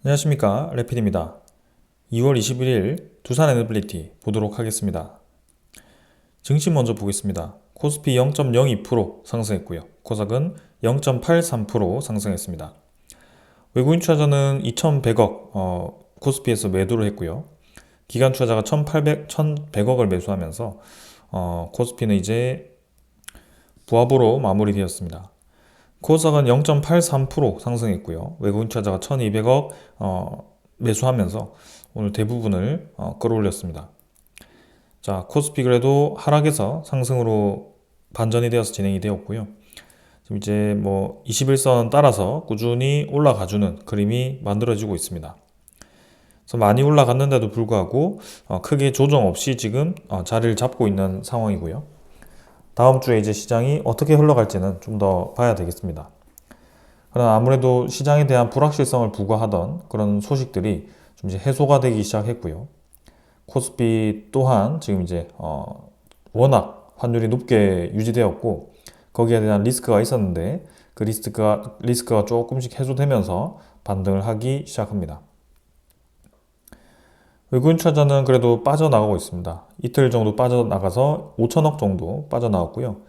안녕하십니까, 레필입니다. 2월 21일 두산 에너빌리티 보도록 하겠습니다. 증시 먼저 보겠습니다. 코스피 0.02% 상승했고요. 코스닥은 0.83% 상승했습니다. 외국인 투자자는 2,100억 코스피에서 매도를 했고요. 기관 투자자가 1,100억을 매수하면서 코스피는 이제 부합으로 마무리되었습니다. 코스닥은 0.83% 상승했고요. 외국인 투자자가 1,200억 매수하면서 오늘 대부분을 끌어올렸습니다. 자, 코스피 그래도 하락에서 상승으로 반전이 되어서 진행이 되었고요. 지금 이제 뭐 21선 따라서 꾸준히 올라가주는 그림이 만들어지고 있습니다. 그래서 많이 올라갔는데도 불구하고 크게 조정 없이 지금 자리를 잡고 있는 상황이고요. 다음 주에 이제 시장이 어떻게 흘러갈지는 좀 더 봐야 되겠습니다. 그러나 아무래도 시장에 대한 불확실성을 부과하던 그런 소식들이 좀 이제 해소가 되기 시작했고요. 코스피 또한 지금 이제 워낙 환율이 높게 유지되었고 거기에 대한 리스크가 있었는데 그 리스크가 조금씩 해소되면서 반등을 하기 시작합니다. 외국인 투자자는 그래도 빠져나가고 있습니다. 이틀 정도 빠져나가서 5천억 정도 빠져나왔고요.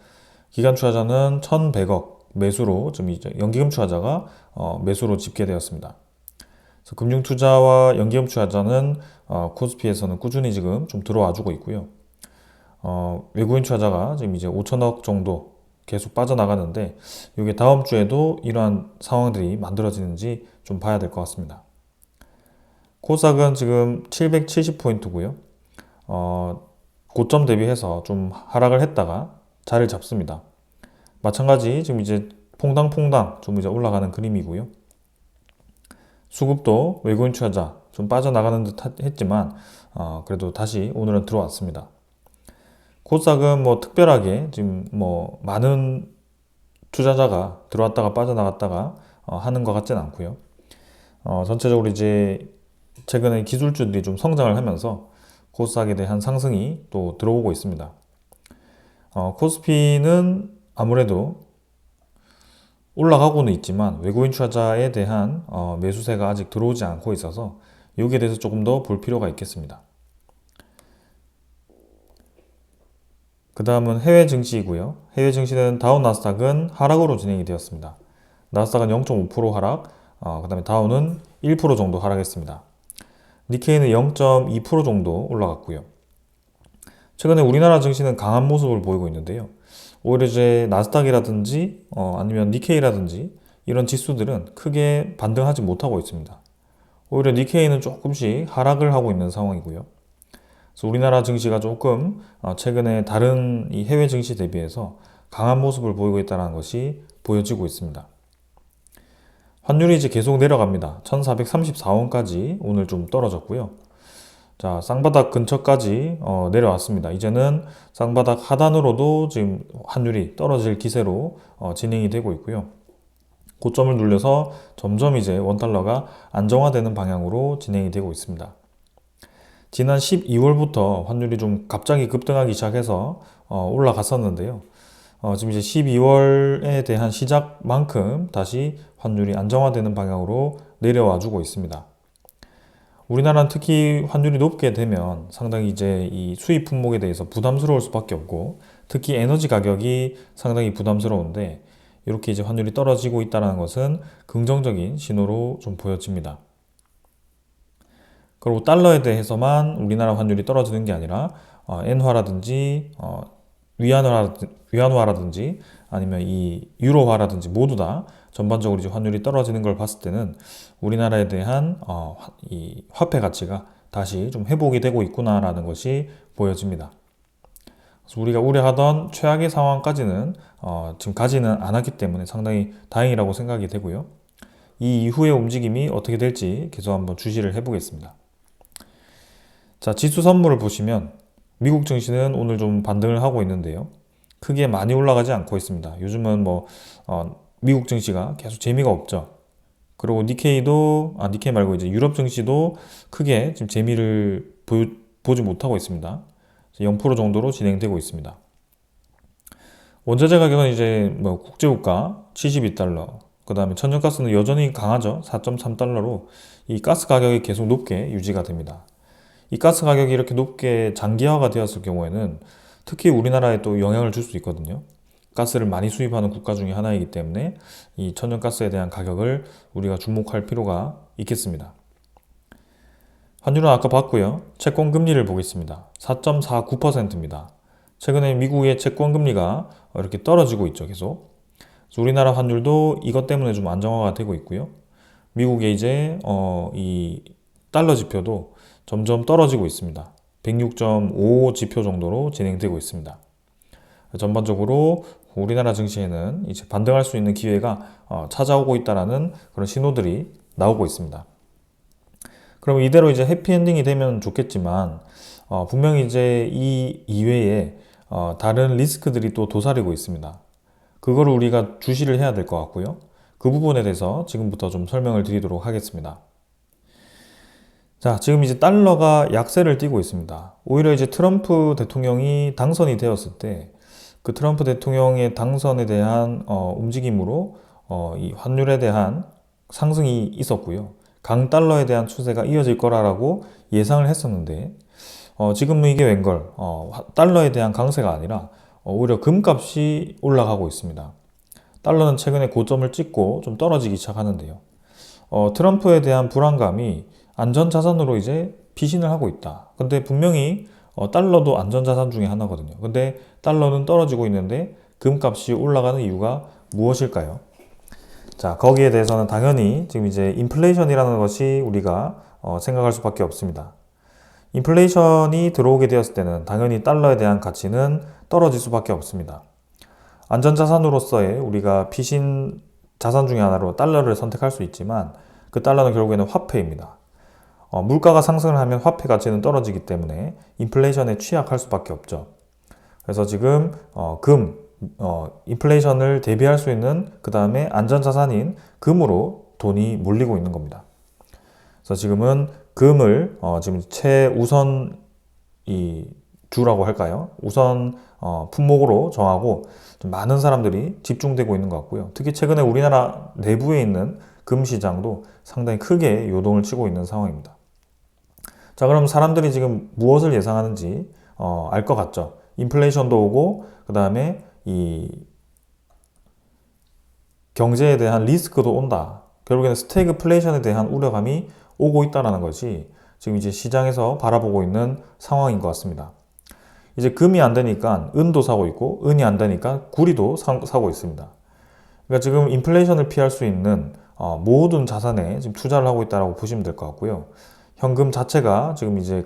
기관 투자자는 1,100억 매수로 좀 이제 연기금 투자자가 매수로 집계되었습니다. 그래서 금융 투자와 연기금 투자자는 코스피에서는 꾸준히 지금 좀 들어와주고 있고요. 외국인 투자자가 지금 이제 5천억 정도 계속 빠져나가는데 이게 다음 주에도 이러한 상황들이 만들어지는지 좀 봐야 될 것 같습니다. 코스닥은 지금 770포인트고요. 고점 대비해서 좀 하락을 했다가 자리를 잡습니다. 마찬가지 지금 이제 퐁당퐁당 좀 이제 올라가는 그림이고요. 수급도 외국인 투자자 좀 빠져나가는 듯 했지만 그래도 다시 오늘은 들어왔습니다. 코스닥은 뭐 특별하게 지금 뭐 많은 투자자가 들어왔다가 빠져나갔다가 하는 것 같진 않고요. 전체적으로 이제 최근에 기술주들이 좀 성장을 하면서 코스닥에 대한 상승이 또 들어오고 있습니다. 코스피는 아무래도 올라가고는 있지만 외국인 투자자에 대한 매수세가 아직 들어오지 않고 있어서 여기에 대해서 조금 더 볼 필요가 있겠습니다. 그 다음은 해외 증시이고요. 해외 증시는 다우 나스닥은 하락으로 진행이 되었습니다. 나스닥은 0.5% 하락, 그 다음에 다우는 1% 정도 하락했습니다. 니케이는 0.2% 정도 올라갔고요. 최근에 우리나라 증시는 강한 모습을 보이고 있는데요. 오히려 이제 나스닥이라든지 아니면 니케이라든지 이런 지수들은 크게 반등하지 못하고 있습니다. 오히려 니케이는 조금씩 하락을 하고 있는 상황이고요. 그래서 우리나라 증시가 조금 최근에 다른 이 해외 증시 대비해서 강한 모습을 보이고 있다는 것이 보여지고 있습니다. 환율이 이제 계속 내려갑니다. 1434원까지 오늘 좀 떨어졌고요. 자, 쌍바닥 근처까지 내려왔습니다. 이제는 쌍바닥 하단으로도 지금 환율이 떨어질 기세로 진행이 되고 있고요. 고점을 눌려서 점점 이제 원달러가 안정화되는 방향으로 진행이 되고 있습니다. 지난 12월부터 환율이 좀 갑자기 급등하기 시작해서 올라갔었는데요. 지금 이제 12월에 대한 시작만큼 다시 환율이 안정화되는 방향으로 내려와 주고 있습니다. 우리나라는 특히 환율이 높게 되면 상당히 이제 이 수입 품목에 대해서 부담스러울 수밖에 없고 특히 에너지 가격이 상당히 부담스러운데 이렇게 이제 환율이 떨어지고 있다는 것은 긍정적인 신호로 좀 보여집니다. 그리고 달러에 대해서만 우리나라 환율이 떨어지는 게 아니라 엔화라든지 위안화라든지 아니면 이 유로화라든지 모두 다 전반적으로 이제 환율이 떨어지는 걸 봤을 때는 우리나라에 대한 이 화폐 가치가 다시 좀 회복이 되고 있구나라는 것이 보여집니다. 그래서 우리가 우려하던 최악의 상황까지는 지금 가지는 않았기 때문에 상당히 다행이라고 생각이 되고요. 이 이후의 움직임이 어떻게 될지 계속 한번 주시를 해보겠습니다. 자, 지수 선물을 보시면 미국 증시는 오늘 좀 반등을 하고 있는데요. 크게 많이 올라가지 않고 있습니다. 요즘은 뭐 미국 증시가 계속 재미가 없죠. 그리고 니케이 말고 이제 유럽 증시도 크게 지금 재미를 보지 못하고 있습니다. 0% 정도로 진행되고 있습니다. 원자재 가격은 이제 뭐 국제유가 72달러, 그 다음에 천연가스는 여전히 강하죠. 4.3달러로 이 가스 가격이 계속 높게 유지가 됩니다. 이 가스 가격이 이렇게 높게 장기화가 되었을 경우에는 특히 우리나라에 또 영향을 줄 수 있거든요. 가스를 많이 수입하는 국가 중에 하나이기 때문에 이 천연가스에 대한 가격을 우리가 주목할 필요가 있겠습니다. 환율은 아까 봤고요. 채권 금리를 보겠습니다. 4.49%입니다. 최근에 미국의 채권 금리가 이렇게 떨어지고 있죠, 계속. 그래서 우리나라 환율도 이것 때문에 좀 안정화가 되고 있고요. 미국의 이제 이 달러 지표도 점점 떨어지고 있습니다. 106.5 지표 정도로 진행되고 있습니다. 전반적으로 우리나라 증시에는 이제 반등할 수 있는 기회가 찾아오고 있다라는 그런 신호들이 나오고 있습니다. 그럼 이대로 이제 해피엔딩이 되면 좋겠지만 분명히 이제 이 이외에 다른 리스크들이 또 도사리고 있습니다. 그거를 우리가 주시를 해야 될 것 같고요. 그 부분에 대해서 지금부터 좀 설명을 드리도록 하겠습니다. 자, 지금 이제 달러가 약세를 띠고 있습니다. 오히려 이제 트럼프 대통령이 당선이 되었을 때 그 트럼프 대통령의 당선에 대한 움직임으로 이 환율에 대한 상승이 있었고요. 강달러에 대한 추세가 이어질 거라고 예상을 했었는데 지금은 이게 웬걸 달러에 대한 강세가 아니라 오히려 금값이 올라가고 있습니다. 달러는 최근에 고점을 찍고 좀 떨어지기 시작하는데요. 트럼프에 대한 불안감이 안전자산으로 이제 피신을 하고 있다. 근데 분명히 달러도 안전자산 중에 하나거든요. 근데 달러는 떨어지고 있는데 금값이 올라가는 이유가 무엇일까요? 자, 거기에 대해서는 당연히 지금 이제 인플레이션이라는 것이 우리가 생각할 수밖에 없습니다. 인플레이션이 들어오게 되었을 때는 당연히 달러에 대한 가치는 떨어질 수밖에 없습니다. 안전자산으로서의 우리가 피신 자산 중에 하나로 달러를 선택할 수 있지만 그 달러는 결국에는 화폐입니다. 물가가 상승을 하면 화폐 가치는 떨어지기 때문에 인플레이션에 취약할 수밖에 없죠. 그래서 지금 인플레이션을 대비할 수 있는 그 다음에 안전자산인 금으로 돈이 몰리고 있는 겁니다. 그래서 지금은 금을 지금 최우선 이 주라고 할까요? 우선 품목으로 정하고 좀 많은 사람들이 집중되고 있는 것 같고요. 특히 최근에 우리나라 내부에 있는 금 시장도 상당히 크게 요동을 치고 있는 상황입니다. 자, 그럼 사람들이 지금 무엇을 예상하는지 알 것 같죠? 인플레이션도 오고 그 다음에 이 경제에 대한 리스크도 온다. 결국에는 스태그플레이션에 대한 우려감이 오고 있다는 것이 지금 이제 시장에서 바라보고 있는 상황인 것 같습니다. 이제 금이 안 되니까 은도 사고 있고 은이 안 되니까 구리도 사고 있습니다. 그러니까 지금 인플레이션을 피할 수 있는 모든 자산에 지금 투자를 하고 있다고 보시면 될 것 같고요. 현금 자체가 지금 이제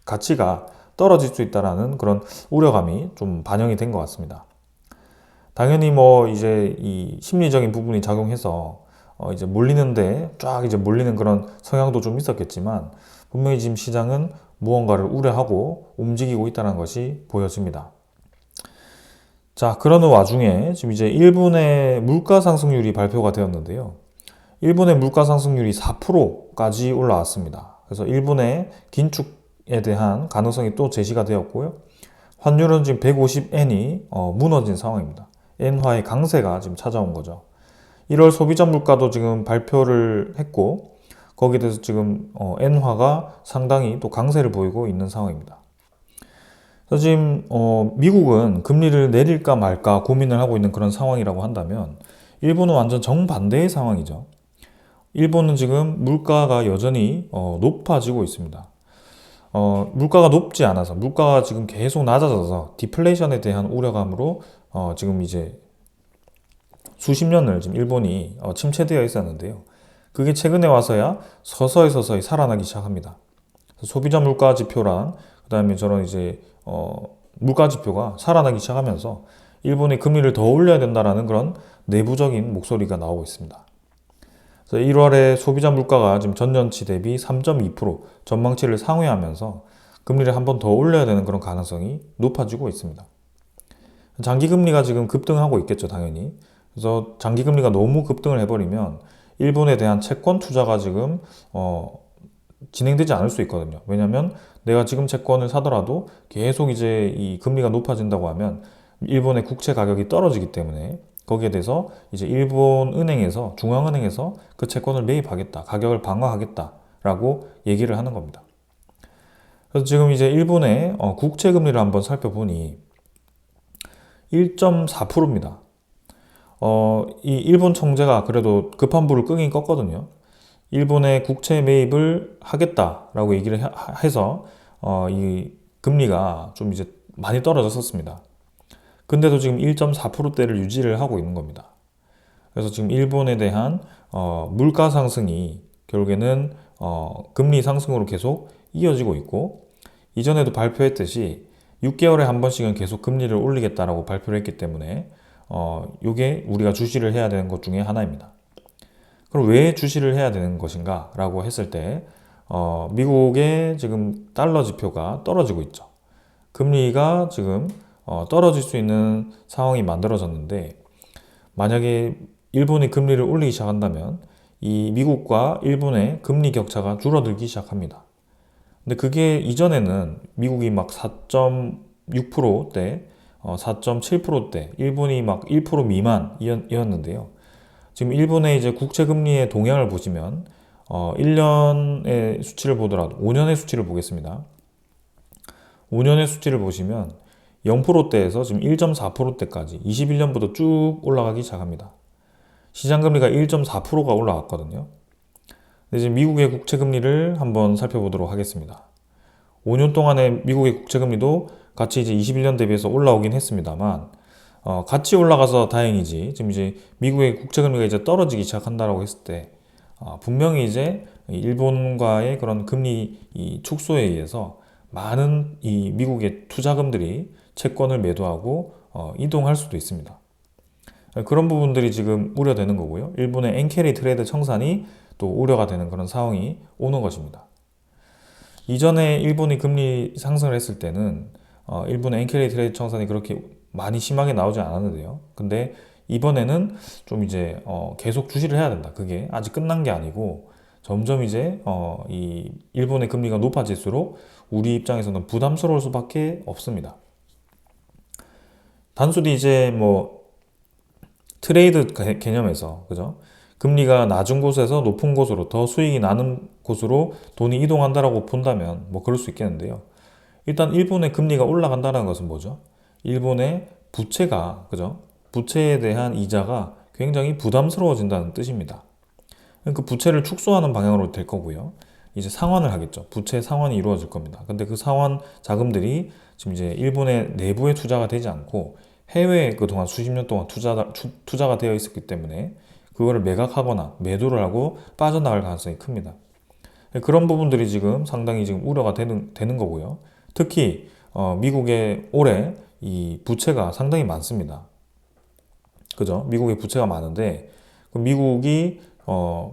가치가 떨어질 수 있다라는 그런 우려감이 좀 반영이 된 것 같습니다. 당연히 뭐 이제 이 심리적인 부분이 작용해서 이제 몰리는데 쫙 이제 몰리는 그런 성향도 좀 있었겠지만 분명히 지금 시장은 무언가를 우려하고 움직이고 있다는 것이 보여집니다. 자, 그러는 와중에 지금 이제 일본의 물가 상승률이 발표가 되었는데요. 일본의 물가 상승률이 4%까지 올라왔습니다. 그래서 일본의 긴축에 대한 가능성이 또 제시가 되었고요. 환율은 지금 150엔이 무너진 상황입니다. 엔화의 강세가 지금 찾아온 거죠. 1월 소비자 물가도 지금 발표를 했고 거기에 대해서 지금 엔화가 상당히 또 강세를 보이고 있는 상황입니다. 그래서 지금 미국은 금리를 내릴까 말까 고민을 하고 있는 그런 상황이라고 한다면 일본은 완전 정반대의 상황이죠. 일본은 지금 물가가 여전히 높아지고 있습니다. 물가가 높지 않아서 물가가 지금 계속 낮아져서 디플레이션에 대한 우려감으로 지금 이제 수십 년을 지금 일본이 침체되어 있었는데요. 그게 최근에 와서야 서서히 살아나기 시작합니다. 소비자 물가 지표랑 그다음에 저런 이제 물가 지표가 살아나기 시작하면서 일본이 금리를 더 올려야 된다라는 그런 내부적인 목소리가 나오고 있습니다. 그래서 1월에 소비자 물가가 지금 전년치 대비 3.2% 전망치를 상회하면서 금리를 한 번 더 올려야 되는 그런 가능성이 높아지고 있습니다. 장기 금리가 지금 급등하고 있겠죠, 당연히. 그래서 장기 금리가 너무 급등을 해버리면 일본에 대한 채권 투자가 지금 진행되지 않을 수 있거든요. 왜냐하면 내가 지금 채권을 사더라도 계속 이제 이 금리가 높아진다고 하면 일본의 국채 가격이 떨어지기 때문에 거기에 대해서 이제 일본 은행에서, 중앙은행에서 그 채권을 매입하겠다, 가격을 방어하겠다라고 얘기를 하는 겁니다. 그래서 지금 이제 일본의 국채 금리를 한번 살펴보니 1.4%입니다. 이 일본 청재가 그래도 급한 불을 끄긴 껐거든요. 일본의 국채 매입을 하겠다라고 얘기를 해서 이 금리가 좀 이제 많이 떨어졌었습니다. 근데도 지금 1.4%대를 유지를 하고 있는 겁니다. 그래서 지금 일본에 대한 물가 상승이 결국에는 금리 상승으로 계속 이어지고 있고, 이전에도 발표했듯이 6개월에 한 번씩은 계속 금리를 올리겠다라고 발표를 했기 때문에 요게 우리가 주시를 해야 되는 것 중에 하나입니다. 그럼 왜 주시를 해야 되는 것인가 라고 했을 때 미국의 지금 달러 지표가 떨어지고 있죠. 금리가 지금 떨어질 수 있는 상황이 만들어졌는데, 만약에 일본이 금리를 올리기 시작한다면 이 미국과 일본의 금리 격차가 줄어들기 시작합니다. 근데 그게 이전에는 미국이 막 4.6%대, 4.7%대, 일본이 막 1% 미만이었는데요. 지금 일본의 이제 국채 금리의 동향을 보시면 1년의 수치를 보더라도 5년의 수치를 보겠습니다. 5년의 수치를 보시면 0%대에서 지금 1.4%대까지 21년부터 쭉 올라가기 시작합니다. 시장금리가 1.4%가 올라갔거든요. 근데 지금 미국의 국채금리를 한번 살펴보도록 하겠습니다. 5년 동안의 미국의 국채금리도 같이 이제 21년 대비해서 올라오긴 했습니다만, 같이 올라가서 다행이지, 지금 이제 미국의 국채금리가 이제 떨어지기 시작한다라고 했을 때, 분명히 이제 일본과의 그런 금리 이 축소에 의해서 많은 이 미국의 투자금들이 채권을 매도하고 이동할 수도 있습니다. 그런 부분들이 지금 우려되는 거고요. 일본의 엔캐리 트레이드 청산이 또 우려가 되는 그런 상황이 오는 것입니다. 이전에 일본이 금리 상승을 했을 때는 일본의 엔캐리 트레이드 청산이 그렇게 많이 심하게 나오지 않았는데요. 근데 이번에는 좀 이제 계속 주시를 해야 된다. 그게 아직 끝난 게 아니고 점점 이제 이 일본의 금리가 높아질수록 우리 입장에서는 부담스러울 수밖에 없습니다. 단순히 이제 뭐 트레이드 개념에서, 그죠? 금리가 낮은 곳에서 높은 곳으로, 더 수익이 나는 곳으로 돈이 이동한다라고 본다면 뭐 그럴 수 있겠는데요. 일단 일본의 금리가 올라간다는 것은 뭐죠? 일본의 부채가, 그죠? 부채에 대한 이자가 굉장히 부담스러워진다는 뜻입니다. 그 부채를 축소하는 방향으로 될 거고요. 이제 상환을 하겠죠. 부채 상환이 이루어질 겁니다. 근데 그 상환 자금들이 지금 이제 일본의 내부에 투자가 되지 않고 해외에 그동안 수십 년 동안 투자가 되어 있었기 때문에 그거를 매각하거나 매도를 하고 빠져나갈 가능성이 큽니다. 그런 부분들이 지금 상당히 지금 우려가 되는 거고요. 특히 미국의 올해 이 부채가 상당히 많습니다. 그죠? 미국의 부채가 많은데 미국이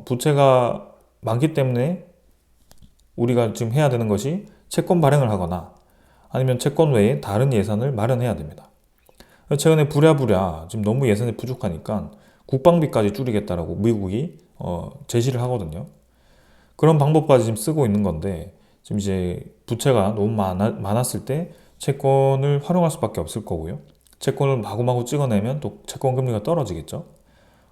부채가 많기 때문에 우리가 지금 해야 되는 것이 채권 발행을 하거나 아니면 채권 외에 다른 예산을 마련해야 됩니다. 최근에 부랴부랴 지금 너무 예산이 부족하니까 국방비까지 줄이겠다라고 미국이 제시를 하거든요. 그런 방법까지 지금 쓰고 있는 건데, 지금 이제 부채가 너무 많았을 때 채권을 활용할 수밖에 없을 거고요. 채권을 마구마구 찍어내면 또 채권 금리가 떨어지겠죠.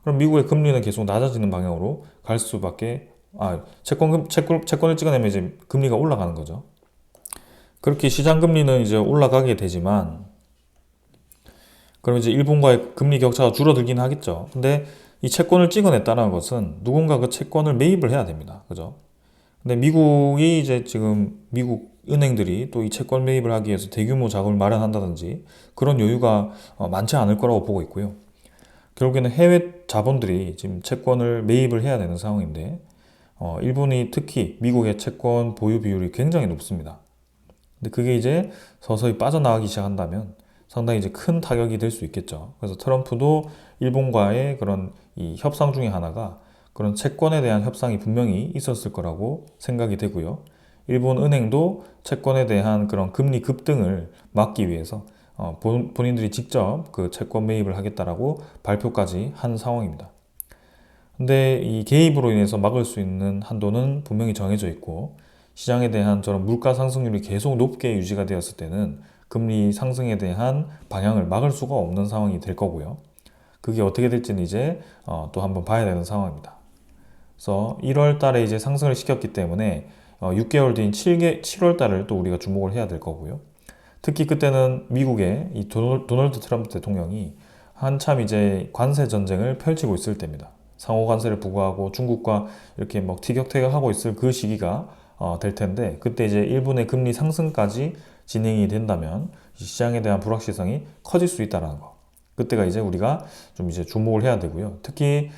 그럼 미국의 금리는 계속 낮아지는 방향으로 갈 수밖에, 채권을 찍어내면 이제 금리가 올라가는 거죠. 그렇게 시장 금리는 이제 올라가게 되지만, 그럼 이제 일본과의 금리 격차가 줄어들긴 하겠죠. 근데 이 채권을 찍어냈다는 것은 누군가 그 채권을 매입을 해야 됩니다. 그죠? 근데 미국이 이제 지금 미국 은행들이 또 이 채권 매입을 하기 위해서 대규모 자금을 마련한다든지 그런 여유가 많지 않을 거라고 보고 있고요. 결국에는 해외 자본들이 지금 채권을 매입을 해야 되는 상황인데, 일본이 특히 미국의 채권 보유 비율이 굉장히 높습니다. 근데 그게 이제 서서히 빠져나가기 시작한다면 상당히 이제 큰 타격이 될 수 있겠죠. 그래서 트럼프도 일본과의 그런 이 협상 중에 하나가 그런 채권에 대한 협상이 분명히 있었을 거라고 생각이 되고요. 일본 은행도 채권에 대한 그런 금리 급등을 막기 위해서 본인들이 직접 그 채권 매입을 하겠다라고 발표까지 한 상황입니다. 근데 이 개입으로 인해서 막을 수 있는 한도는 분명히 정해져 있고, 시장에 대한 저런 물가 상승률이 계속 높게 유지가 되었을 때는 금리 상승에 대한 방향을 막을 수가 없는 상황이 될 거고요. 그게 어떻게 될지는 이제 또 한번 봐야 되는 상황입니다. 그래서 1월 달에 이제 상승을 시켰기 때문에 6개월 뒤인 7월 달을 또 우리가 주목을 해야 될 거고요. 특히 그때는 미국의 이 도널드 트럼프 대통령이 한참 이제 관세 전쟁을 펼치고 있을 때입니다. 상호 관세를 부과하고 중국과 이렇게 막 티격태격하고 있을 그 시기가 될 텐데, 그때 이제 일본의 금리 상승까지 진행이 된다면 시장에 대한 불확실성이 커질 수 있다는 거. 그때가 이제 우리가 좀 이제 주목을 해야 되고요. 특히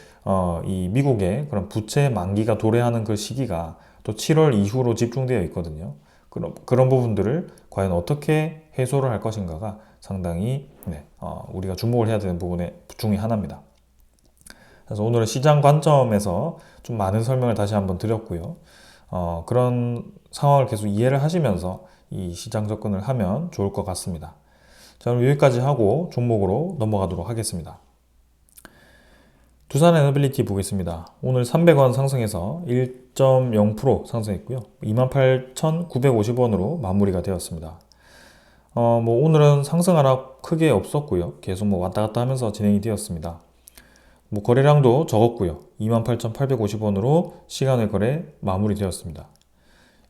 이 미국의 그런 부채 만기가 도래하는 그 시기가 또 7월 이후로 집중되어 있거든요. 그런 부분들을 과연 어떻게 해소를 할 것인가가 상당히 우리가 주목을 해야 되는 부분 중에 하나입니다. 그래서 오늘은 시장 관점에서 좀 많은 설명을 다시 한번 드렸고요. 그런 상황을 계속 이해를 하시면서 이 시장 접근을 하면 좋을 것 같습니다. 자, 그럼 여기까지 하고 종목으로 넘어가도록 하겠습니다. 두산에너빌리티 보겠습니다. 오늘 300원 상승해서 1.0% 상승했고요. 28,950원으로 마무리가 되었습니다. 오늘은 상승 하락 크게 없었고요. 계속 왔다 갔다 하면서 진행이 되었습니다. 거래량도 적었고요. 28,850원으로 시간의 거래 마무리되었습니다.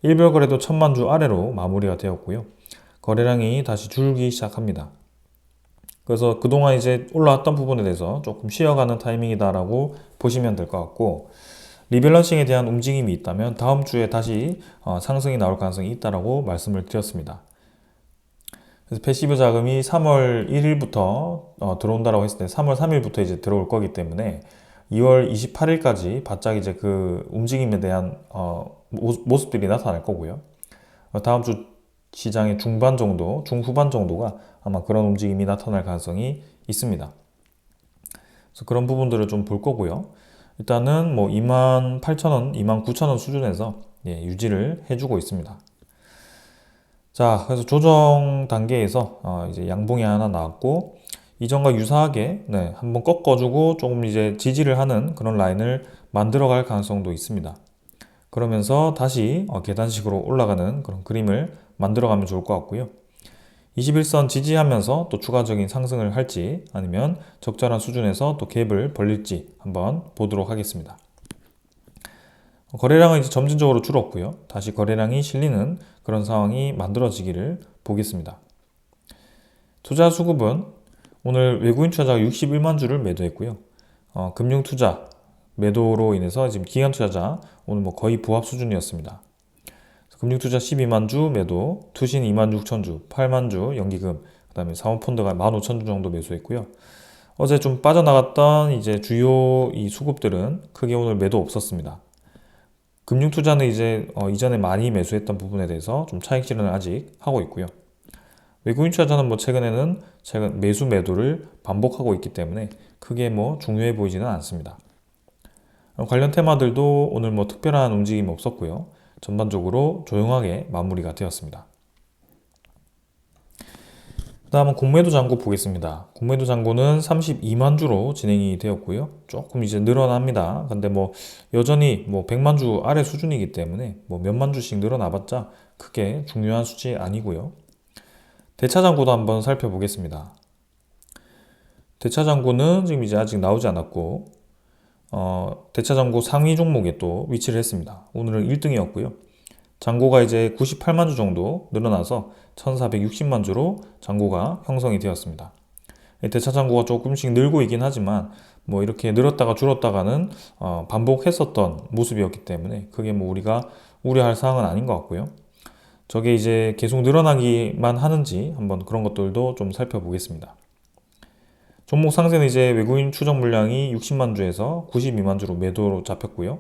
일별 거래도 1000만 주 아래로 마무리가 되었고요. 거래량이 다시 줄기 시작합니다. 그래서 그동안 이제 올라왔던 부분에 대해서 조금 쉬어가는 타이밍이다라고 보시면 될 것 같고, 리밸런싱에 대한 움직임이 있다면 다음 주에 다시 상승이 나올 가능성이 있다라고 말씀을 드렸습니다. 그래서 패시브 자금이 3월 1일부터 들어온다라고 했을 때 3월 3일부터 이제 들어올 거기 때문에 2월 28일까지 바짝 이제 그 움직임에 대한 모습들이 나타날 거고요. 다음 주 시장의 중반 정도, 중후반 정도가 아마 그런 움직임이 나타날 가능성이 있습니다. 그래서 그런 부분들을 좀 볼 거고요. 일단은 28,000원, 29,000원 수준에서 유지를 해주고 있습니다. 자, 그래서 조정 단계에서 이제 양봉이 하나 나왔고, 이전과 유사하게 한번 꺾어주고 조금 이제 지지를 하는 그런 라인을 만들어갈 가능성도 있습니다. 그러면서 다시 계단식으로 올라가는 그런 그림을 만들어가면 좋을 것 같고요. 21선 지지하면서 또 추가적인 상승을 할지 아니면 적절한 수준에서 또 갭을 벌릴지 한번 보도록 하겠습니다. 거래량은 이제 점진적으로 줄었고요. 다시 거래량이 실리는 그런 상황이 만들어지기를 보겠습니다. 투자 수급은 오늘 외국인 투자자가 61만 주를 매도했고요. 금융 투자 매도로 인해서 지금 기관 투자자 오늘 거의 부합 수준이었습니다. 금융 투자 12만 주 매도, 투신 2만 6천 주, 8만 주 연기금, 그다음에 사모펀드가 15,000주 정도 매수했고요. 어제 좀 빠져나갔던 이제 주요 이 수급들은 크게 오늘 매도 없었습니다. 금융 투자는 이제 이전에 많이 매수했던 부분에 대해서 좀 차익 실현을 아직 하고 있고요. 외국인 투자자는 최근에는 매수 매도를 반복하고 있기 때문에 크게 중요해 보이지는 않습니다. 관련 테마들도 오늘 특별한 움직임이 없었고요. 전반적으로 조용하게 마무리가 되었습니다. 다음은 공매도 잔고 보겠습니다. 공매도 잔고는 32만 주로 진행이 되었고요. 조금 이제 늘어납니다. 근데 여전히 100만 주 아래 수준이기 때문에 몇만 주씩 늘어나봤자 크게 중요한 수치 아니고요. 대차 잔고도 한번 살펴보겠습니다. 대차 잔고는 지금 이제 아직 나오지 않았고, 대차 잔고 상위 종목에 또 위치를 했습니다. 오늘은 1등이었고요. 잔고가 이제 98만 주 정도 늘어나서 1460만 주로 잔고가 형성이 되었습니다. 대차 잔고가 조금씩 늘고 있긴 하지만 이렇게 늘었다가 줄었다가는 반복했었던 모습이었기 때문에 그게 우리가 우려할 사항은 아닌 것 같고요. 저게 이제 계속 늘어나기만 하는지 한번 그런 것들도 좀 살펴보겠습니다. 종목 상세는 이제 외국인 추적 물량이 60만 주에서 92만 주로 매도로 잡혔고요.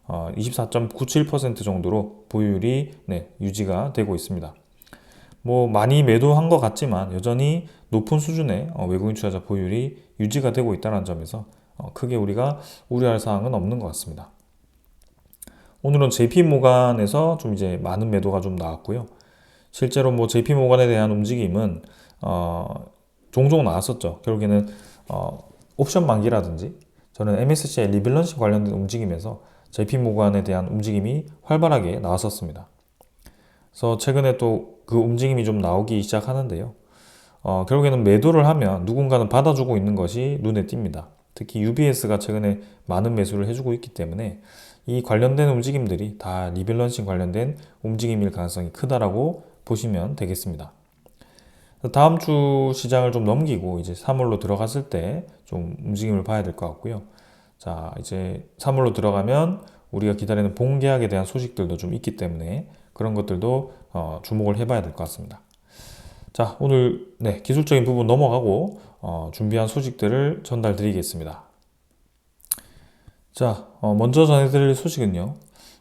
24.97% 정도로 보유율이 유지가 되고 있습니다. 많이 매도한 것 같지만 여전히 높은 수준의 외국인 투자자 보유율이 유지가 되고 있다는 점에서 크게 우리가 우려할 사항은 없는 것 같습니다. 오늘은 JP모간에서 좀 이제 많은 매도가 좀 나왔고요. 실제로 JP모간에 대한 움직임은 종종 나왔었죠. 결국에는 옵션 만기라든지 저는 MSCI 리밸런싱 관련된 움직임에서 JP모간에 대한 움직임이 활발하게 나왔었습니다. 그래서 최근에 또 그 움직임이 좀 나오기 시작하는데요. 결국에는 매도를 하면 누군가는 받아주고 있는 것이 눈에 띕니다. 특히 UBS가 최근에 많은 매수를 해주고 있기 때문에 이 관련된 움직임들이 다 리밸런싱 관련된 움직임일 가능성이 크다라고 보시면 되겠습니다. 다음 주 시장을 좀 넘기고 이제 3월로 들어갔을 때 좀 움직임을 봐야 될 것 같고요. 자, 이제 3월로 들어가면 우리가 기다리는 본계약에 대한 소식들도 좀 있기 때문에 그런 것들도 주목을 해봐야 될 것 같습니다. 자, 오늘 기술적인 부분 넘어가고 준비한 소식들을 전달 드리겠습니다. 자, 먼저 전해드릴 소식은요.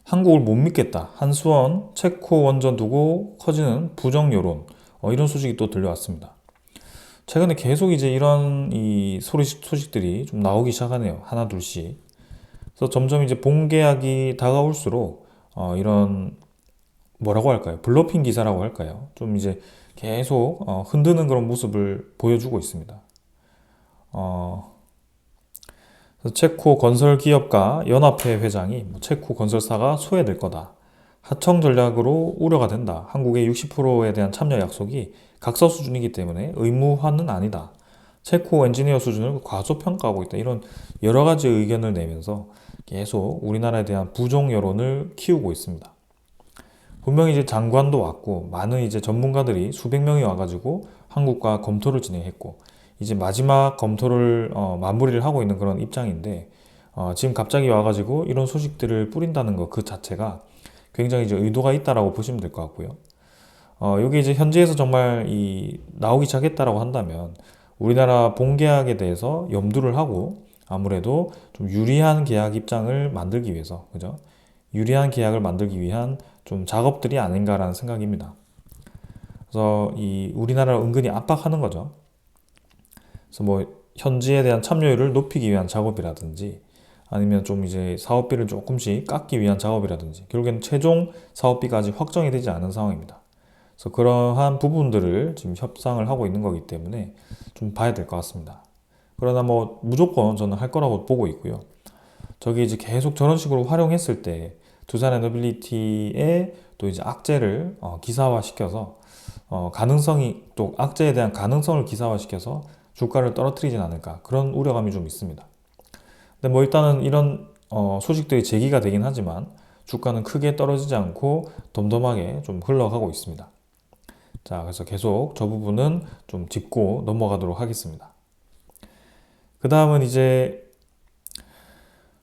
한국을 못 믿겠다. 한수원 체코 원전 두고 커지는 부정 여론. 이런 소식이 또 들려왔습니다. 최근에 계속 이제 이런 소식들이 좀 나오기 시작하네요. 하나 둘씩. 그래서 점점 이제 본계약이 다가올수록 이런 뭐라고 할까요? 블러핑 기사라고 할까요? 좀 이제 계속 흔드는 그런 모습을 보여주고 있습니다. 체코 건설기업가 연합회 회장이 체코 건설사가 소외될 거다. 하청 전략으로 우려가 된다. 한국의 60%에 대한 참여 약속이 각서 수준이기 때문에 의무화는 아니다. 체코 엔지니어 수준을 과소평가하고 있다. 이런 여러 가지 의견을 내면서 계속 우리나라에 대한 부정 여론을 키우고 있습니다. 분명히 이제 장관도 왔고 많은 이제 전문가들이 수백 명이 와가지고 한국과 검토를 진행했고 이제 마지막 검토를 마무리를 하고 있는 그런 입장인데 지금 갑자기 와가지고 이런 소식들을 뿌린다는 것 그 자체가 굉장히 이제 의도가 있다라고 보시면 될 것 같고요. 여기 이제 현지에서 정말 나오기 시작했다라고 한다면 우리나라 본계약에 대해서 염두를 하고 아무래도 좀 유리한 계약 입장을 만들기 위해서 그죠? 유리한 계약을 만들기 위한 좀 작업들이 아닌가라는 생각입니다. 그래서 우리나라를 은근히 압박하는 거죠. 그래서 뭐 현지에 대한 참여율을 높이기 위한 작업이라든지 아니면 좀 이제 사업비를 조금씩 깎기 위한 작업이라든지 결국에는 최종 사업비가 아직 확정이 되지 않은 상황입니다. 그래서 그러한 부분들을 지금 협상을 하고 있는 거기 때문에 좀 봐야 될 것 같습니다. 그러나 뭐 무조건 저는 할 거라고 보고 있고요. 저기 이제 계속 저런 식으로 활용했을 때 두산 에너빌리티의 또 이제 악재를 기사화시켜서 가능성이 또 악재에 대한 가능성을 기사화시켜서 주가를 떨어뜨리진 않을까 그런 우려감이 좀 있습니다. 근데 뭐 일단은 이런 소식들이 제기가 되긴 하지만 주가는 크게 떨어지지 않고 덤덤하게 좀 흘러가고 있습니다. 자, 그래서 계속 저 부분은 좀 짚고 넘어가도록 하겠습니다. 그 다음은 이제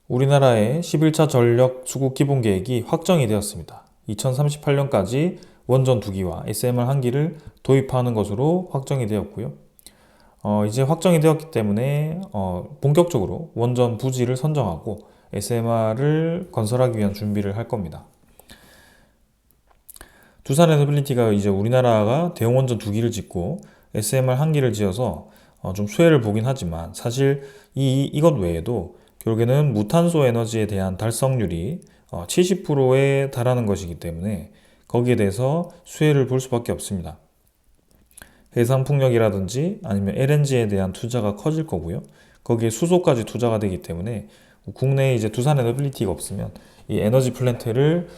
우리나라의 11차 전력 수급 기본 계획이 확정이 되었습니다. 2038년까지 원전 2기와 SMR 1기를 도입하는 것으로 확정이 되었고요. 이제 확정이 되었기 때문에 본격적으로 원전 부지를 선정하고 SMR을 건설하기 위한 준비를 할 겁니다. 두산 에너빌리티가 이제 우리나라가 대형 원전 2기를 짓고 SMR 1기를 지어서 좀 수혜를 보긴 하지만 사실 이것 외에도 결국에는 무탄소 에너지에 대한 달성률이 70%에 달하는 것이기 때문에 거기에 대해서 수혜를 볼 수밖에 없습니다. 해상풍력이라든지 아니면 LNG에 대한 투자가 커질 거고요. 거기에 수소까지 투자가 되기 때문에 국내에 이제 두산 에너빌리티가 없으면 이 에너지 플랜트를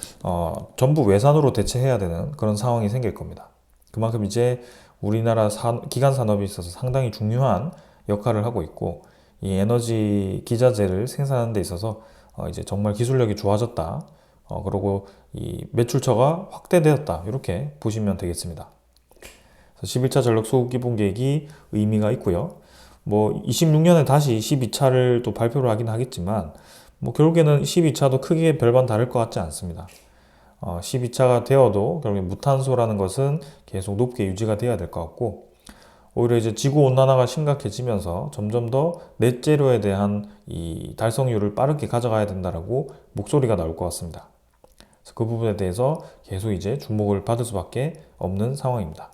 전부 외산으로 대체해야 되는 그런 상황이 생길 겁니다. 그만큼 이제 우리나라 기간 산업에 있어서 상당히 중요한 역할을 하고 있고 이 에너지 기자재를 생산하는 데 있어서 이제 정말 기술력이 좋아졌다. 그리고 이 매출처가 확대되었다. 이렇게 보시면 되겠습니다. 11차 전력 수급 기본 계획이 의미가 있고요. 뭐 26년에 다시 12차를 또 발표를 하긴 하겠지만 뭐 결국에는 12차도 크게 별반 다를 것 같지 않습니다. 12차가 되어도 결국에 무탄소라는 것은 계속 높게 유지가 돼야 될 것 같고 오히려 이제 지구 온난화가 심각해지면서 점점 더 넷제로에 대한 이 달성률을 빠르게 가져가야 된다라고 목소리가 나올 것 같습니다. 그래서 그 부분에 대해서 계속 이제 주목을 받을 수밖에 없는 상황입니다.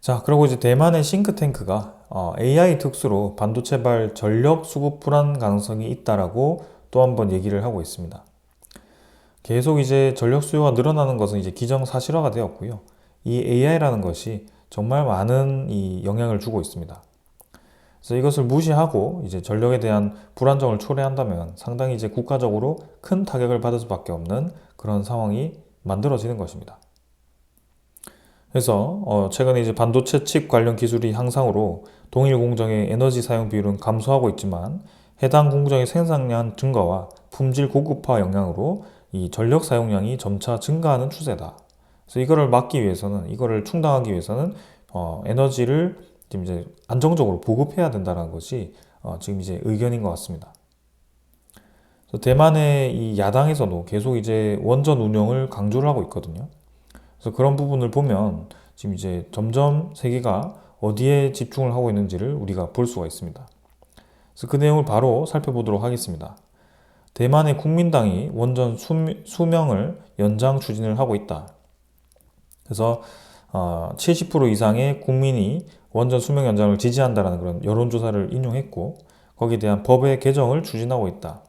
자, 그리고 이제 대만의 싱크탱크가 AI 특수로 반도체발 전력 수급 불안 가능성이 있다라고 또 한 번 얘기를 하고 있습니다. 계속 이제 전력 수요가 늘어나는 것은 이제 기정사실화가 되었고요. 이 AI라는 것이 정말 많은 이 영향을 주고 있습니다. 그래서 이것을 무시하고 이제 전력에 대한 불안정을 초래한다면 상당히 이제 국가적으로 큰 타격을 받을 수밖에 없는 그런 상황이 만들어지는 것입니다. 그래서 최근에 이제 반도체 칩 관련 기술이 향상으로 동일 공정의 에너지 사용 비율은 감소하고 있지만 해당 공정의 생산량 증가와 품질 고급화 영향으로 이 전력 사용량이 점차 증가하는 추세다. 그래서 이거를 막기 위해서는, 이거를 충당하기 위해서는 에너지를 지금 이제 안정적으로 보급해야 된다는 것이 지금 이제 의견인 것 같습니다. 그래서 대만의 이 야당에서도 계속 이제 원전 운영을 강조를 하고 있거든요. 그래서 그런 부분을 보면 지금 이제 점점 세계가 어디에 집중을 하고 있는지를 우리가 볼 수가 있습니다. 그래서 그 내용을 바로 살펴보도록 하겠습니다. 대만의 국민당이 원전 수명을 연장 추진을 하고 있다. 그래서 70% 이상의 국민이 원전 수명 연장을 지지한다라는 그런 여론조사를 인용했고 거기에 대한 법의 개정을 추진하고 있다.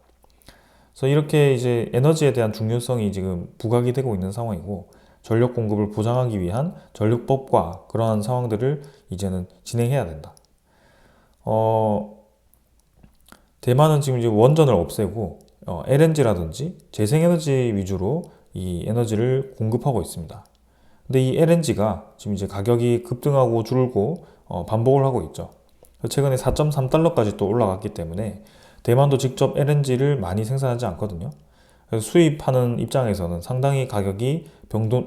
그래서 이렇게 이제 에너지에 대한 중요성이 지금 부각이 되고 있는 상황이고 전력 공급을 보장하기 위한 전력법과 그러한 상황들을 이제는 진행해야 된다. 대만은 지금 이제 원전을 없애고 LNG라든지 재생에너지 위주로 이 에너지를 공급하고 있습니다. 근데 이 LNG가 지금 이제 가격이 급등하고 줄고 반복을 하고 있죠. 최근에 4.3달러까지 또 올라갔기 때문에 대만도 직접 LNG를 많이 생산하지 않거든요. 그래서 수입하는 입장에서는 상당히 가격이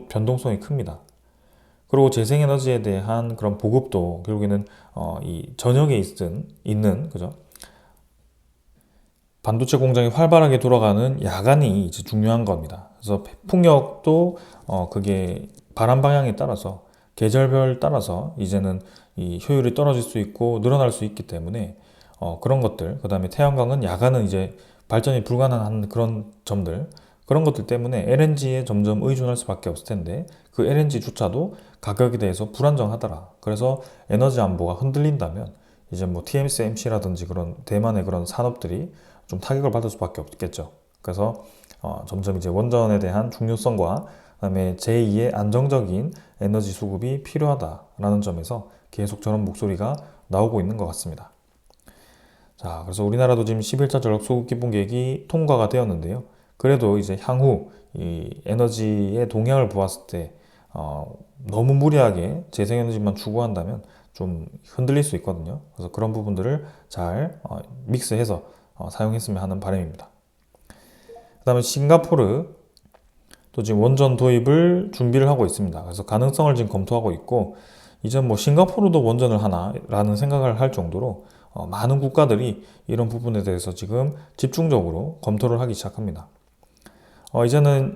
변동성이 큽니다. 그리고 재생에너지에 대한 그런 보급도 결국에는 이 전역에 있는 그죠? 반도체 공장이 활발하게 돌아가는 야간이 이제 중요한 겁니다. 그래서 풍력도 그게 바람 방향에 따라서 계절별 따라서 이제는 이 효율이 떨어질 수 있고 늘어날 수 있기 때문에 그런 것들, 그 다음에 태양광은 야간은 이제 발전이 불가능한 그런 점들, 그런 것들 때문에 LNG에 점점 의존할 수밖에 없을 텐데 그 LNG조차도 가격에 대해서 불안정하더라. 그래서 에너지 안보가 흔들린다면 이제 뭐 TSMC라든지 그런 대만의 그런 산업들이 좀 타격을 받을 수밖에 없겠죠. 그래서 점점 이제 원전에 대한 중요성과 그다음에 제2의 안정적인 에너지 수급이 필요하다라는 점에서 계속 저런 목소리가 나오고 있는 것 같습니다. 자, 그래서 우리나라도 지금 11차 전력 수급 기본 계획이 통과가 되었는데요. 그래도 이제 향후 이 에너지의 동향을 보았을 때 너무 무리하게 재생에너지만 추구한다면 좀 흔들릴 수 있거든요. 그래서 그런 부분들을 잘 믹스해서 사용했으면 하는 바람입니다. 그 다음에 싱가포르 또 지금 원전 도입을 준비를 하고 있습니다. 그래서 가능성을 지금 검토하고 있고 이제 뭐 싱가포르도 원전을 하나라는 생각을 할 정도로 많은 국가들이 이런 부분에 대해서 지금 집중적으로 검토를 하기 시작합니다. 이제는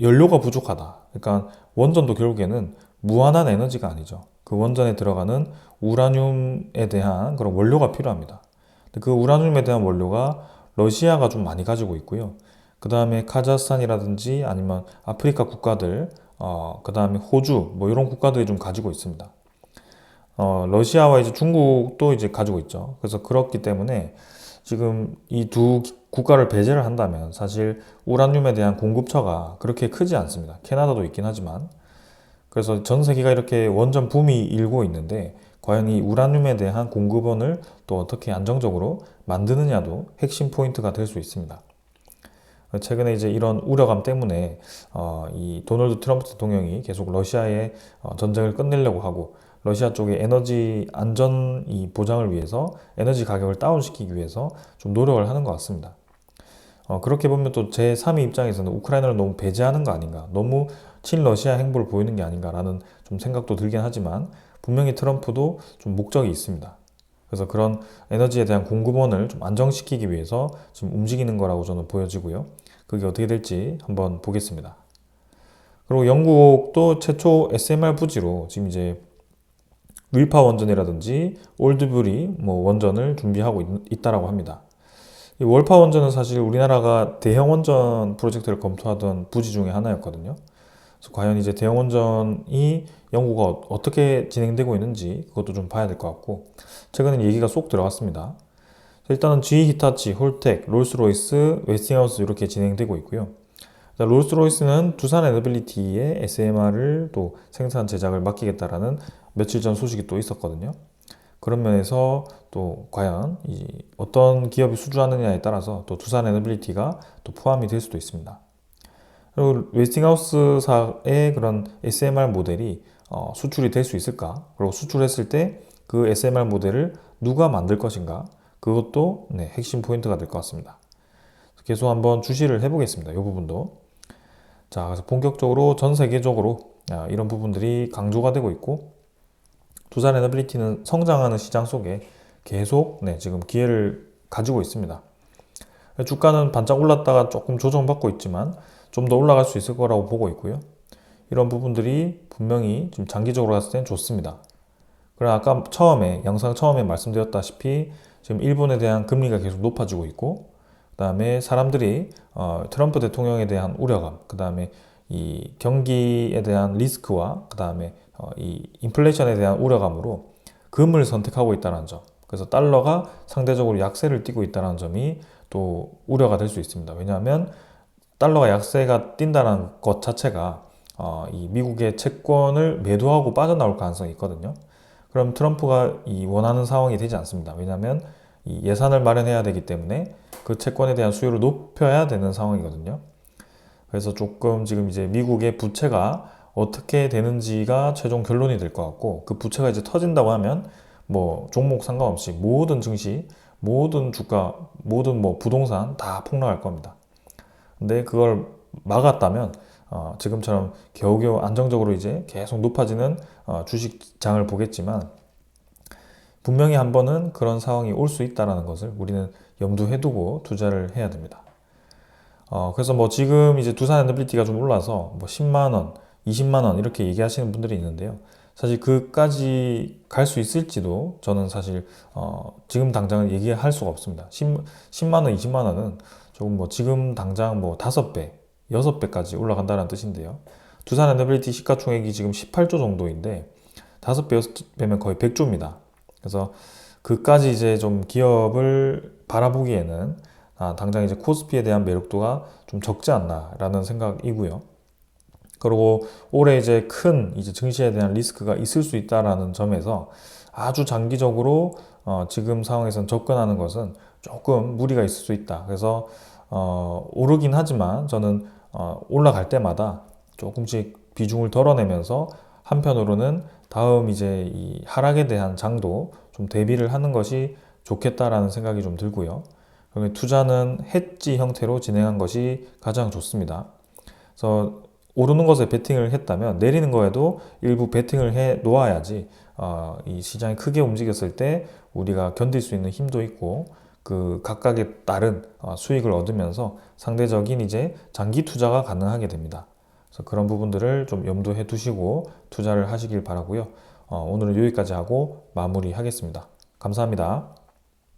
연료가 부족하다. 그러니까 원전도 결국에는 무한한 에너지가 아니죠. 그 원전에 들어가는 우라늄에 대한 그런 원료가 필요합니다. 그 우라늄에 대한 원료가 러시아가 좀 많이 가지고 있고요. 그 다음에 카자흐스탄이라든지 아니면 아프리카 국가들, 그 다음에 호주, 뭐 이런 국가들이 좀 가지고 있습니다. 러시아와 이제 중국도 이제 가지고 있죠. 그래서 그렇기 때문에 지금 이 두 국가를 배제를 한다면 사실 우라늄에 대한 공급처가 그렇게 크지 않습니다. 캐나다도 있긴 하지만. 그래서 전 세계가 이렇게 원전 붐이 일고 있는데 과연 이 우라늄에 대한 공급원을 또 어떻게 안정적으로 만드느냐도 핵심 포인트가 될 수 있습니다. 최근에 이제 이런 우려감 때문에 이 도널드 트럼프 대통령이 계속 러시아의 전쟁을 끝내려고 하고 러시아 쪽의 에너지 안전 이 보장을 위해서 에너지 가격을 다운시키기 위해서 좀 노력을 하는 것 같습니다. 그렇게 보면 또 제3의 입장에서는 우크라이나를 너무 배제하는 거 아닌가, 너무 친러시아 행보를 보이는 게 아닌가라는 좀 생각도 들긴 하지만 분명히 트럼프도 좀 목적이 있습니다. 그래서 그런 에너지에 대한 공급원을 좀 안정시키기 위해서 지금 움직이는 거라고 저는 보여지고요. 그게 어떻게 될지 한번 보겠습니다. 그리고 영국도 최초 SMR 부지로 지금 이제 윌파 원전이라든지 올드뷰리 뭐 원전을 준비하고 있다라고 합니다. 이 월파 원전은 사실 우리나라가 대형 원전 프로젝트를 검토하던 부지 중에 하나였거든요. 그래서 과연 이제 대형 원전이 연구가 어떻게 진행되고 있는지 그것도 좀 봐야 될 것 같고 최근에 얘기가 쏙 들어갔습니다. 일단은 GE 히타치, 홀텍, 롤스로이스, 웨스팅하우스 이렇게 진행되고 있고요. 롤스로이스는 두산 에너빌리티에 SMR을 또 생산 제작을 맡기겠다라는 며칠 전 소식이 또 있었거든요. 그런 면에서 또 과연 어떤 기업이 수주하느냐에 따라서 또 두산 에너빌리티가 또 포함이 될 수도 있습니다. 그리고 웨스팅하우스사의 그런 SMR 모델이 수출이 될 수 있을까? 그리고 수출했을 때 그 SMR 모델을 누가 만들 것인가? 그것도 네, 핵심 포인트가 될 것 같습니다. 계속 한번 주시를 해보겠습니다. 이 부분도. 자, 그래서 본격적으로 전 세계적으로 이런 부분들이 강조가 되고 있고, 두산 에너빌리티는 성장하는 시장 속에 계속 네, 지금 기회를 가지고 있습니다. 주가는 반짝 올랐다가 조금 조정받고 있지만 좀 더 올라갈 수 있을 거라고 보고 있고요. 이런 부분들이 분명히 지금 장기적으로 봤을 땐 좋습니다. 그럼 아까 영상 처음에 말씀드렸다시피 지금 일본에 대한 금리가 계속 높아지고 있고, 그 다음에 사람들이 트럼프 대통령에 대한 우려감, 그 다음에 이 경기에 대한 리스크와 그 다음에 이 인플레이션에 대한 우려감으로 금을 선택하고 있다는 점, 그래서 달러가 상대적으로 약세를 띠고 있다는 점이 또 우려가 될 수 있습니다. 왜냐하면 달러가 약세가 뛴다는 것 자체가 이 미국의 채권을 매도하고 빠져나올 가능성이 있거든요. 그럼 트럼프가 이 원하는 상황이 되지 않습니다. 왜냐하면 이 예산을 마련해야 되기 때문에 그 채권에 대한 수요를 높여야 되는 상황이거든요. 그래서 조금 지금 이제 미국의 부채가 어떻게 되는지가 최종 결론이 될 것 같고, 그 부채가 이제 터진다고 하면 뭐 종목 상관없이 모든 증시, 모든 주가, 모든 뭐 부동산 다 폭락할 겁니다. 근데 그걸 막았다면 지금처럼 겨우겨우 안정적으로 이제 계속 높아지는 주식장을 보겠지만, 분명히 한 번은 그런 상황이 올 수 있다는 것을 우리는 염두해 두고 투자를 해야 됩니다. 그래서 뭐 지금 이제 두산 엔더빌리티가 좀 올라서 뭐 10만 원, 20만 원 이렇게 얘기하시는 분들이 있는데요. 사실 그까지 갈 수 있을지도 저는 사실 지금 당장은 얘기할 수가 없습니다. 10만 원, 20만 원은 조금 뭐 지금 당장 뭐 5배, 6배까지 올라간다는 뜻인데요. 두산 엔더빌리티 시가총액이 지금 18조 정도인데 5배, 6배면 거의 100조입니다. 그래서 그까지 이제 좀 기업을 바라보기에는 당장 이제 코스피에 대한 매력도가 좀 적지 않나라는 생각이고요. 그리고 올해 이제 큰 이제 증시에 대한 리스크가 있을 수 있다라는 점에서 아주 장기적으로 지금 상황에선 접근하는 것은 조금 무리가 있을 수 있다. 그래서 오르긴 하지만 저는 올라갈 때마다 조금씩 비중을 덜어내면서 한편으로는 다음 이제 이 하락에 대한 장도 좀 대비를 하는 것이 좋겠다라는 생각이 좀 들고요. 그러면 투자는 해지 형태로 진행한 것이 가장 좋습니다. 그래서 오르는 것에 베팅을 했다면 내리는 거에도 일부 베팅을 해 놓아야지 이 시장이 크게 움직였을 때 우리가 견딜 수 있는 힘도 있고 그 각각에 따른 수익을 얻으면서 상대적인 이제 장기 투자가 가능하게 됩니다. 그래서 그런 부분들을 좀 염두해 두시고 투자를 하시길 바라고요. 오늘은 여기까지 하고 마무리하겠습니다. 감사합니다.